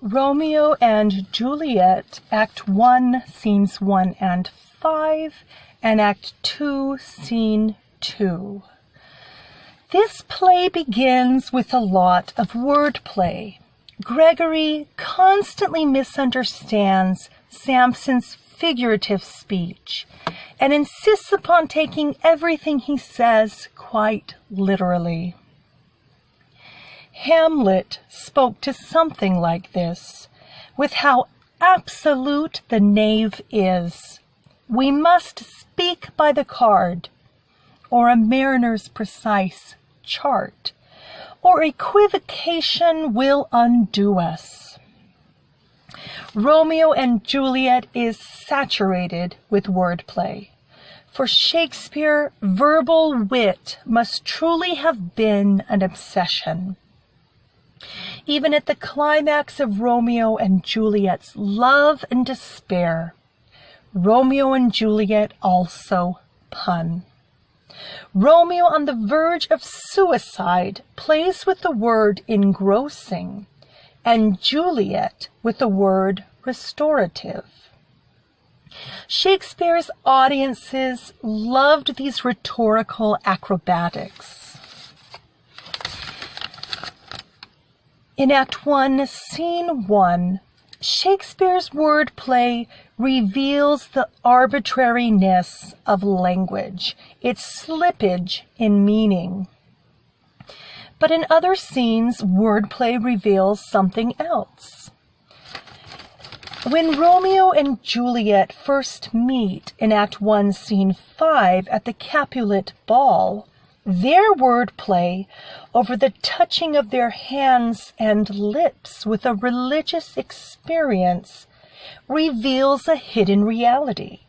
Romeo and Juliet, Act 1, Scenes 1 and 5, and Act 2, Scene 2. This play begins with a lot of wordplay. Gregory constantly misunderstands Samson's figurative speech and insists upon taking everything he says quite literally. Hamlet spoke to something like this, with how absolute the knave is. We must speak by the card, or a mariner's precise chart, or equivocation will undo us. Romeo and Juliet is saturated with wordplay. For Shakespeare, verbal wit must truly have been an obsession. Even at the climax of Romeo and Juliet's love and despair, Romeo and Juliet also pun. Romeo, on the verge of suicide, plays with the word engrossing, and Juliet with the word restorative. Shakespeare's audiences loved these rhetorical acrobatics. In Act 1, Scene 1, Shakespeare's wordplay reveals the arbitrariness of language, its slippage in meaning. But in other scenes, wordplay reveals something else. When Romeo and Juliet first meet in Act 1, Scene 5 at the Capulet Ball, their wordplay over the touching of their hands and lips with a religious experience reveals a hidden reality,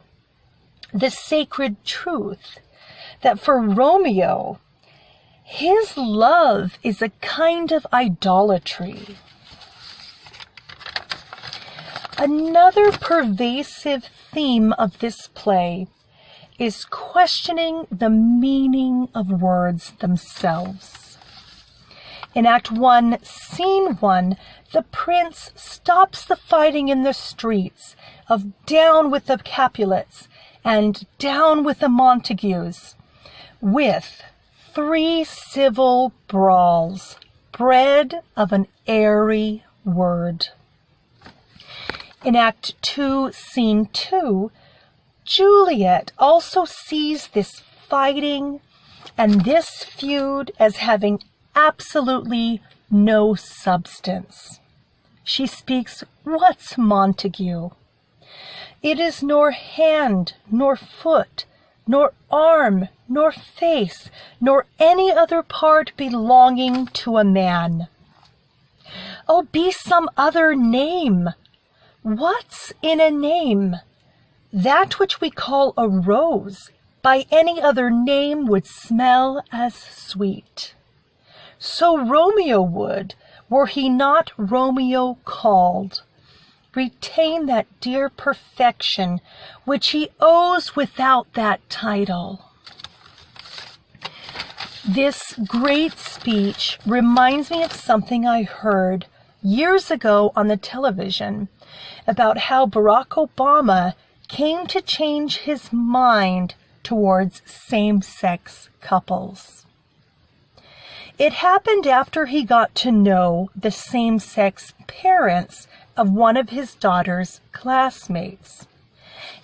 the sacred truth that for Romeo, his love is a kind of idolatry. Another pervasive theme of this play is questioning the meaning of words themselves. In Act 1, Scene 1, the prince stops the fighting in the streets of down with the Capulets and down with the Montagues with 3 civil brawls bred of an airy word. In Act 2, Scene 2, Juliet also sees this fighting and this feud as having absolutely no substance. She speaks, "What's Montague? It is nor hand, nor foot, nor arm, nor face, nor any other part belonging to a man. Oh, be some other name. What's in a name? That which we call a rose, by any other name would smell as sweet. So Romeo would, were he not Romeo called, retain that dear perfection which he owes without that title." This great speech reminds me of something I heard years ago on the television about how Barack Obama came to change his mind towards same-sex couples. It happened after he got to know the same-sex parents of one of his daughter's classmates.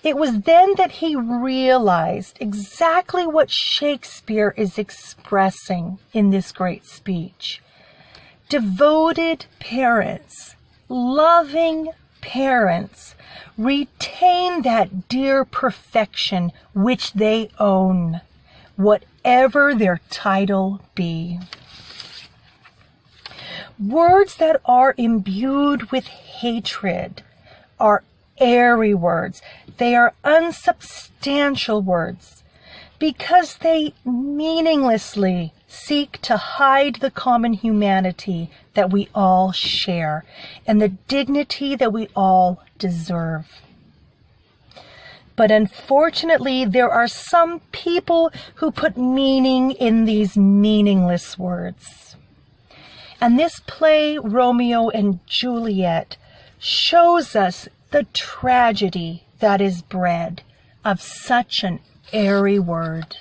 It was then that he realized exactly what Shakespeare is expressing in this great speech. Devoted parents, loving parents, retain that dear perfection which they own, whatever their title be. Words that are imbued with hatred are airy words. They are unsubstantial words because they meaninglessly seek to hide the common humanity that we all share and the dignity that we all deserve. But unfortunately, there are some people who put meaning in these meaningless words. And this play, Romeo and Juliet, shows us the tragedy that is bred of such an airy word.